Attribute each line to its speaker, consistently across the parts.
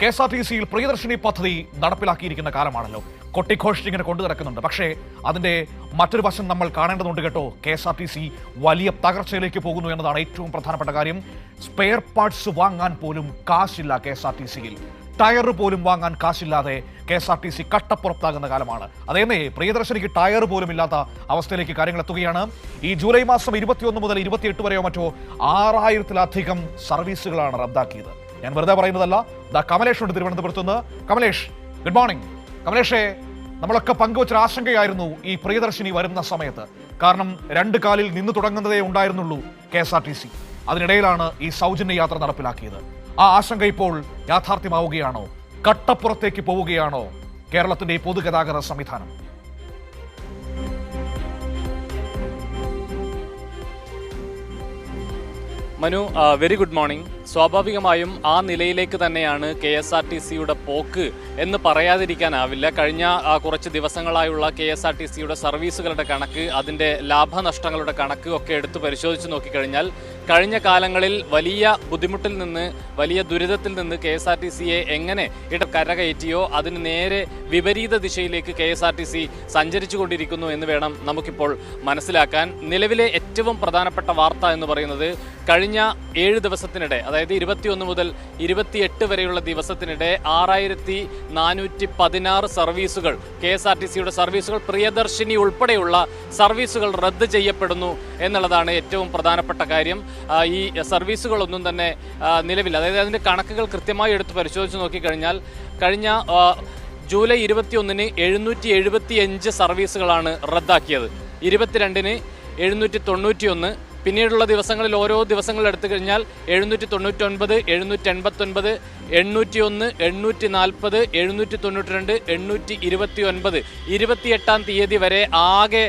Speaker 1: KSRTCയിൽ പ്രിയദർശിനി പദ്ധതി നടപ്പിലാക്കിയിരിക്കുന്ന കാലമാണല്ലോ. കൊട്ടിഘോഷിച്ച് ഇങ്ങനെ കൊണ്ടു നടക്കുന്നുണ്ട്. പക്ഷേ അതിന്റെ മറ്റൊരു വശം നമ്മൾ കാണേണ്ടതുണ്ട് കേട്ടോ. KSRTC വലിയ തകർച്ചയിലേക്ക് പോകുന്നു എന്നതാണ് ഏറ്റവും പ്രധാനപ്പെട്ട കാര്യം. സ്പെയർ പാർട്സ് വാങ്ങാൻ പോലും കാശില്ല KSRTCയിൽ. ടയർ പോലും വാങ്ങാൻ കാശില്ലാതെ KSRTC കട്ടപ്പുറത്താകുന്ന കാലമാണ്. അതേന്നേ പ്രിയദർശിനിക്ക് ടയർ പോലും ഇല്ലാത്ത അവസ്ഥയിലേക്ക് കാര്യങ്ങൾ എത്തുകയാണ്. ഈ ജൂലൈ മാസം 21 മുതൽ 28 വരെയോ മറ്റോ 6000-ലധികം സർവീസുകളാണ് റദ്ദാക്കിയത്. ഞാൻ വെറുതെ പറയുന്നതല്ല. കമലേഷ് ഉണ്ട് തിരുവനന്തപുരത്ത് നിന്ന്. Kamlesh, good morning. കമലേഷേ, നമ്മളൊക്കെ പങ്കുവച്ചൊരു ആശങ്കയായിരുന്നു ഈ പ്രിയദർശിനി വരുന്ന സമയത്ത്. കാരണം രണ്ട് കാലിൽ നിന്ന് തുടങ്ങുന്നതേ ഉണ്ടായിരുന്നുള്ളൂ KSRTC. അതിനിടയിലാണ് ഈ സൗജന്യ യാത്ര നടപ്പിലാക്കിയത്. ആ ആശങ്ക ഇപ്പോൾ യാഥാർത്ഥ്യമാവുകയാണോ? കട്ടപ്പുറത്തേക്ക് പോവുകയാണോ കേരളത്തിന്റെ ഈ പൊതുഗതാഗത സംവിധാനം?
Speaker 2: Manu, very good morning. സ്വാഭാവികമായും ആ നിലയിലേക്ക് തന്നെയാണ് KSRTCയുടെ പോക്ക് എന്ന് പറയാതിരിക്കാനാവില്ല. കഴിഞ്ഞ കുറച്ച് ദിവസങ്ങളായുള്ള KSRTCയുടെ സർവീസുകളുടെ കണക്ക്, അതിൻ്റെ ലാഭനഷ്ടങ്ങളുടെ കണക്ക് ഒക്കെ എടുത്ത് പരിശോധിച്ച് നോക്കിക്കഴിഞ്ഞാൽ കഴിഞ്ഞ കാലങ്ങളിൽ വലിയ ബുദ്ധിമുട്ടിൽ നിന്ന്, വലിയ ദുരിതത്തിൽ നിന്ന് KSRTCയെ എങ്ങനെ കരകയറ്റിയോ അതിന് നേരെ വിപരീത ദിശയിലേക്ക് KSRTC സഞ്ചരിച്ചു കൊണ്ടിരിക്കുന്നു എന്ന് വേണം നമുക്കിപ്പോൾ മനസ്സിലാക്കാൻ. നിലവിലെ ഏറ്റവും പ്രധാനപ്പെട്ട വാർത്ത എന്ന് പറയുന്നത് കഴിഞ്ഞ 7 ദിവസത്തിനിടെ, അതായത് 21 മുതൽ 28 വരെയുള്ള ദിവസത്തിനിടെ 6416 സർവീസുകൾ, KSRTCയുടെ സർവീസുകൾ, പ്രിയദർശിനി ഉൾപ്പെടെയുള്ള സർവീസുകൾ റദ്ദ് ചെയ്യപ്പെടുന്നു എന്നുള്ളതാണ് ഏറ്റവും പ്രധാനപ്പെട്ട കാര്യം. ഈ സർവീസുകളൊന്നും തന്നെ നിലവിൽ, അതായത് അതിൻ്റെ കണക്കുകൾ കൃത്യമായി എടുത്ത് പരിശോധിച്ച് നോക്കിക്കഴിഞ്ഞാൽ കഴിഞ്ഞ ജൂലൈ 21-ന് 775 സർവീസുകളാണ് റദ്ദാക്കിയത്. 22-ന് 791, പിന്നീടുള്ള ദിവസങ്ങളിൽ ഓരോ ദിവസങ്ങൾ എടുത്തു കഴിഞ്ഞാൽ 799, 789, 801, 840, 792, 829, 28-ാം തീയതി വരെ ആകെ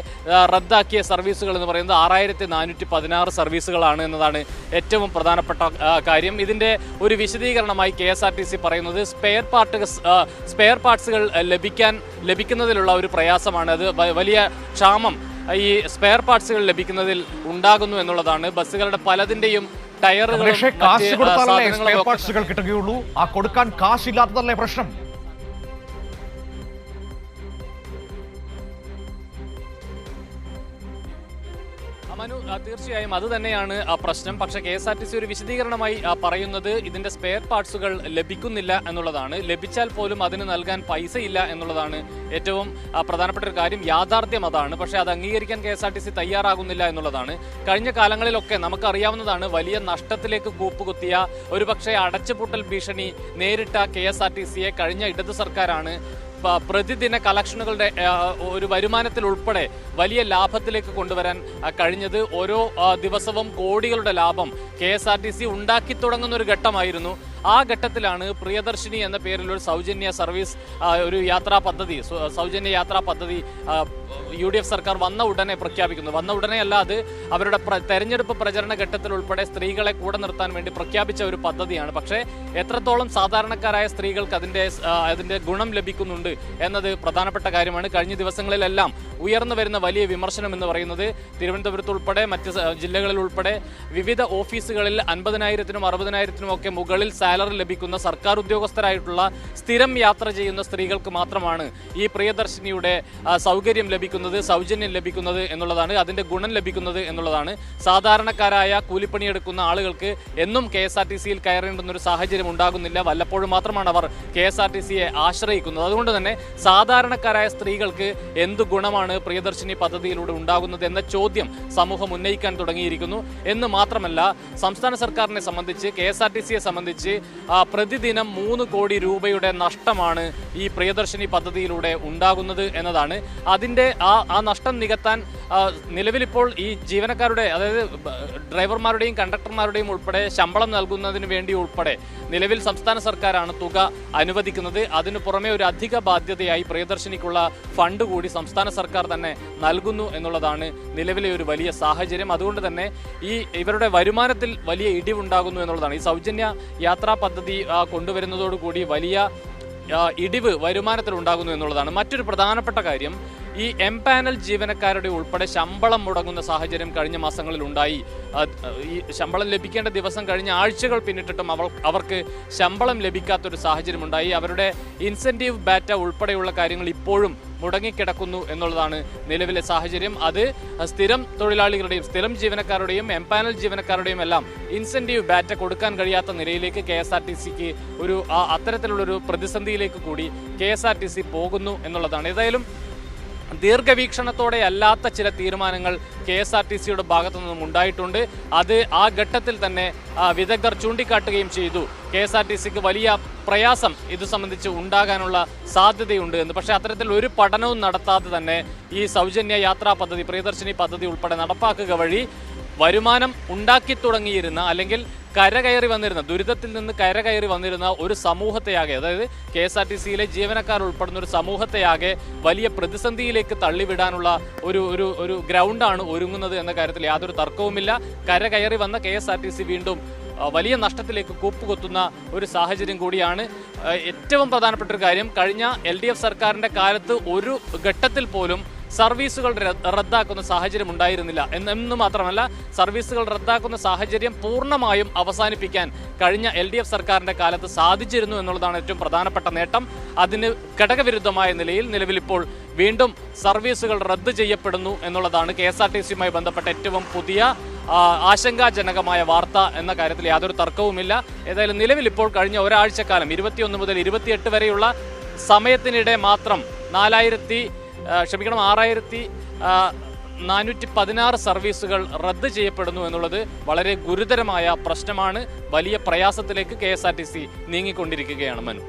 Speaker 2: റദ്ദാക്കിയ സർവീസുകൾ എന്ന് പറയുന്നത് 6416 സർവീസുകളാണ് എന്നതാണ് ഏറ്റവും പ്രധാനപ്പെട്ട കാര്യം. ഇതിൻ്റെ ഒരു വിശദീകരണമായി KSRTC പറയുന്നത് സ്പെയർ പാർട്സുകൾ ലഭിക്കുന്നതിലുള്ള ഒരു പ്രയാസമാണ്. അത് വലിയ ക്ഷാമം ഈ സ്പെയർ പാർട്സുകൾ ലഭിക്കുന്നതിൽ ഉണ്ടാകുന്നു എന്നുള്ളതാണ്. ബസ്സുകളുടെ പലതിന്റെയും ടയറുകൾ
Speaker 1: കിട്ടുകയുള്ളൂ. ആ കൊടുക്കാൻ കാശില്ലാത്തതല്ലേ പ്രശ്നം?
Speaker 2: മനു, തീർച്ചയായും അത് തന്നെയാണ് ആ പ്രശ്നം. പക്ഷേ KSRTC ഒരു വിശദീകരണമായി പറയുന്നത് ഇതിന്റെ സ്പെയർ പാർട്സുകൾ ലഭിക്കുന്നില്ല എന്നുള്ളതാണ്. ലഭിച്ചാൽ പോലും അതിന് നൽകാൻ പൈസയില്ല എന്നുള്ളതാണ് ഏറ്റവും പ്രധാനപ്പെട്ട ഒരു കാര്യം. യാഥാർത്ഥ്യം അതാണ്. പക്ഷേ അത് അംഗീകരിക്കാൻ KSRTC തയ്യാറാകുന്നില്ല എന്നുള്ളതാണ്. കഴിഞ്ഞ കാലങ്ങളിലൊക്കെ നമുക്കറിയാവുന്നതാണ്, വലിയ നഷ്ടത്തിലേക്ക് കൂപ്പുകുത്തിയ, ഒരുപക്ഷെ അടച്ചുപൂട്ടൽ ഭീഷണി നേരിട്ട KSRTCയെ കഴിഞ്ഞ ഇടതു സർക്കാരാണ് പ്രതിദിന കളക്ഷനുകളുടെ ഒരു വരുമാനത്തിൽ ഉൾപ്പെടെ വലിയ ലാഭത്തിലേക്ക് കൊണ്ടുവരാൻ കഴിഞ്ഞത്. ഓരോ ദിവസവും കോടികളുടെ ലാഭം KSRTC ഉണ്ടാക്കി തുടങ്ങുന്ന ഒരു ഘട്ടമായിരുന്നു. ആ ഘട്ടത്തിലാണ് പ്രിയദർശിനി എന്ന പേരിൽ ഒരു സൗജന്യ സർവീസ്, ഒരു സൗജന്യ യാത്രാ പദ്ധതി UDF സർക്കാർ വന്ന ഉടനെ പ്രഖ്യാപിക്കുന്നു. വന്ന ഉടനെ അല്ല, അത് അവരുടെ തെരഞ്ഞെടുപ്പ് പ്രചരണ ഘട്ടത്തിൽ ഉൾപ്പെടെ സ്ത്രീകളെ കൂടെ നിർത്താൻ വേണ്ടി പ്രഖ്യാപിച്ച ഒരു പദ്ധതിയാണ്. പക്ഷേ എത്രത്തോളം സാധാരണക്കാരായ സ്ത്രീകൾക്ക് അതിന്റെ ഗുണം ലഭിക്കുന്നുണ്ട് എന്നത് പ്രധാനപ്പെട്ട കാര്യമാണ്. കഴിഞ്ഞ ദിവസങ്ങളിലെല്ലാം ഉയർന്നു വരുന്ന വലിയ വിമർശനം എന്ന് പറയുന്നത് തിരുവനന്തപുരത്ത് ഉൾപ്പെടെ മറ്റ് ജില്ലകളിൽ ഉൾപ്പെടെ വിവിധ ഓഫീസുകളിൽ 50,000-നും 60,000-നും ഒക്കെ മുകളിൽ സാലറി ലഭിക്കുന്ന സർക്കാർ ഉദ്യോഗസ്ഥരായിട്ടുള്ള സ്ഥിരം യാത്ര ചെയ്യുന്ന സ്ത്രീകൾക്ക് മാത്രമാണ് ഈ പ്രിയദർശിനിയുടെ സൗകര്യം ലഭിക്കുന്നത്, സൗജന്യം ലഭിക്കുന്നത് എന്നുള്ളതാണ്, അതിന്റെ ഗുണം ലഭിക്കുന്നത് എന്നുള്ളതാണ്. സാധാരണക്കാരായ കൂലിപ്പണിയെടുക്കുന്ന ആളുകൾക്ക് എന്നും KSRTCയിൽ കയറേണ്ടുന്ന ഒരു സാഹചര്യം ഉണ്ടാകുന്നില്ല. വല്ലപ്പോഴും മാത്രമാണ് അവർ KSRTCയെ ആശ്രയിക്കുന്നത്. അതുകൊണ്ട് തന്നെ സാധാരണക്കാരായ സ്ത്രീകൾക്ക് എന്ത് ഗുണമാണ് പ്രിയദർശിനി പദ്ധതിയിലൂടെ ഉണ്ടാകുന്നത് എന്ന ചോദ്യം സമൂഹം ഉന്നയിക്കാൻ തുടങ്ങിയിരിക്കുന്നു. എന്ന് മാത്രമല്ല, സംസ്ഥാന സർക്കാരിനെ സംബന്ധിച്ച്, KSRTCയെ സംബന്ധിച്ച് പ്രതിദിനം 3 കോടി രൂപയുടെ നഷ്ടമാണ് ഈ പ്രിയദർശിനി പദ്ധതിയിലൂടെ ഉണ്ടാകുന്നത് എന്നതാണ്. അതിൻ്റെ ആ നഷ്ടം നികത്താൻ നിലവിലിപ്പോൾ ഈ ജീവനക്കാരുടെ, അതായത് ഡ്രൈവർമാരുടെയും കണ്ടക്ടർമാരുടെയും ഉൾപ്പെടെ ശമ്പളം നൽകുന്നതിന് വേണ്ടി ഉൾപ്പെടെ നിലവിൽ സംസ്ഥാന സർക്കാരാണ് തുക അനുവദിക്കുന്നത്. അതിനു പുറമെ ഒരു അധിക ബാധ്യതയായി പ്രിയദർശിനിക്കുള്ള ഫണ്ട് കൂടി സംസ്ഥാന സർക്കാർ തന്നെ നൽകുന്നു എന്നുള്ളതാണ് നിലവിലെ ഒരു വലിയ സാഹചര്യം. അതുകൊണ്ട് തന്നെ ഇവരുടെ വരുമാനത്തിൽ വലിയ ഇടിവുണ്ടാകുന്നു എന്നുള്ളതാണ്. ഈ സൗജന്യ യാത്രാ പദ്ധതി കൊണ്ടുവരുന്നതോടുകൂടി വലിയ ഇടിവ് വരുമാനത്തിൽ ഉണ്ടാകുന്നു എന്നുള്ളതാണ്. മറ്റൊരു പ്രധാനപ്പെട്ട കാര്യം, ഈ എംപാനൽ ജീവനക്കാരുടെ ഉൾപ്പെടെ ശമ്പളം മുടങ്ങുന്ന സാഹചര്യം കഴിഞ്ഞ മാസങ്ങളിൽ ഉണ്ടായി. ഈ ശമ്പളം ലഭിക്കേണ്ട ദിവസം കഴിഞ്ഞ ആഴ്ചകൾ പിന്നിട്ടിട്ടും അവർക്ക് ശമ്പളം ലഭിക്കാത്തൊരു സാഹചര്യം ഉണ്ടായി. അവരുടെ ഇൻസെന്റീവ് ബാറ്റ ഉൾപ്പെടെയുള്ള കാര്യങ്ങൾ ഇപ്പോഴും മുടങ്ങിക്കിടക്കുന്നു എന്നുള്ളതാണ് നിലവിലെ സാഹചര്യം. അത് സ്ഥിരം തൊഴിലാളികളുടെയും സ്ഥിരം ജീവനക്കാരുടെയും എംപാനൽ ജീവനക്കാരുടെയും എല്ലാം ഇൻസെന്റീവ് ബാറ്റ കൊടുക്കാൻ കഴിയാത്ത നിലയിലേക്ക് KSRTCക്ക് അത്തരത്തിലുള്ളൊരു പ്രതിസന്ധിയിലേക്ക് കൂടി KSRTC പോകുന്നു എന്നുള്ളതാണ്. ഏതായാലും ദീർഘവീക്ഷണത്തോടെ അല്ലാത്ത ചില തീരുമാനങ്ങൾ KSRTCയുടെ ഭാഗത്തു നിന്നും ഉണ്ടായിട്ടുണ്ട്. അത് ആ ഘട്ടത്തിൽ തന്നെ വിദഗ്ധർ ചൂണ്ടിക്കാട്ടുകയും ചെയ്തു. KSRTCക്ക് വലിയ പ്രയാസം ഇത് സംബന്ധിച്ച് ഉണ്ടാകാനുള്ള സാധ്യതയുണ്ട് എന്ന്. പക്ഷേ അത്തരത്തിൽ ഒരു പഠനവും നടത്താതെ തന്നെ ഈ സൗജന്യ യാത്രാ പദ്ധതി, പ്രിയദർശിനി പദ്ധതി ഉൾപ്പെടെ നടപ്പാക്കുക വഴി വരുമാനം ഉണ്ടാക്കി തുടങ്ങിയിരുന്ന അല്ലെങ്കിൽ കരകയറി വന്നിരുന്ന, ദുരിതത്തിൽ നിന്ന് കരകയറി വന്നിരുന്ന ഒരു സമൂഹത്തെയാകെ, അതായത് KSRTCയിലെ ജീവനക്കാർ ഉൾപ്പെടുന്ന ഒരു സമൂഹത്തെയാകെ വലിയ പ്രതിസന്ധിയിലേക്ക് തള്ളിവിടാനുള്ള ഒരു ഗ്രൗണ്ടാണ് ഒരുങ്ങുന്നത് എന്ന കാര്യത്തിൽ യാതൊരു തർക്കവുമില്ല. കരകയറി വന്ന KSRTC വീണ്ടും വലിയ നഷ്ടത്തിലേക്ക് കൂപ്പുകുത്തുന്ന ഒരു സാഹചര്യം കൂടിയാണ്. ഏറ്റവും പ്രധാനപ്പെട്ട ഒരു കാര്യം, കഴിഞ്ഞ LDF സർക്കാരിൻ്റെ കാലത്ത് ഒരു ഘട്ടത്തിൽ പോലും സർവീസുകൾ റദ്ദാക്കുന്ന സാഹചര്യം ഉണ്ടായിരുന്നില്ല എന്ന് മാത്രമല്ല, സർവീസുകൾ റദ്ദാക്കുന്ന സാഹചര്യം പൂർണ്ണമായും അവസാനിപ്പിക്കാൻ കഴിഞ്ഞ LDF സർക്കാരിൻ്റെ കാലത്ത് സാധിച്ചിരുന്നു എന്നുള്ളതാണ് ഏറ്റവും പ്രധാനപ്പെട്ട നേട്ടം. അതിന് ഘടകവിരുദ്ധമായ നിലയിൽ നിലവിലിപ്പോൾ വീണ്ടും സർവീസുകൾ റദ്ദ് ചെയ്യപ്പെടുന്നു എന്നുള്ളതാണ് KSRTCയുമായി ബന്ധപ്പെട്ട ഏറ്റവും പുതിയ ആശങ്കാജനകമായ വാർത്ത എന്ന കാര്യത്തിൽ യാതൊരു തർക്കവുമില്ല. ഏതായാലും നിലവിലിപ്പോൾ കഴിഞ്ഞ ഒരാഴ്ചക്കാലം 21 മുതൽ 28 വരെയുള്ള സമയത്തിനിടെ മാത്രം 6416 സർവീസുകൾ റദ്ദ് ചെയ്യപ്പെടുന്നു എന്നുള്ളത് വളരെ ഗുരുതരമായ പ്രശ്നമാണ്. വലിയ പ്രയാസത്തിലേക്ക് KSRTC നീങ്ങിക്കൊണ്ടിരിക്കുകയാണ് മനു.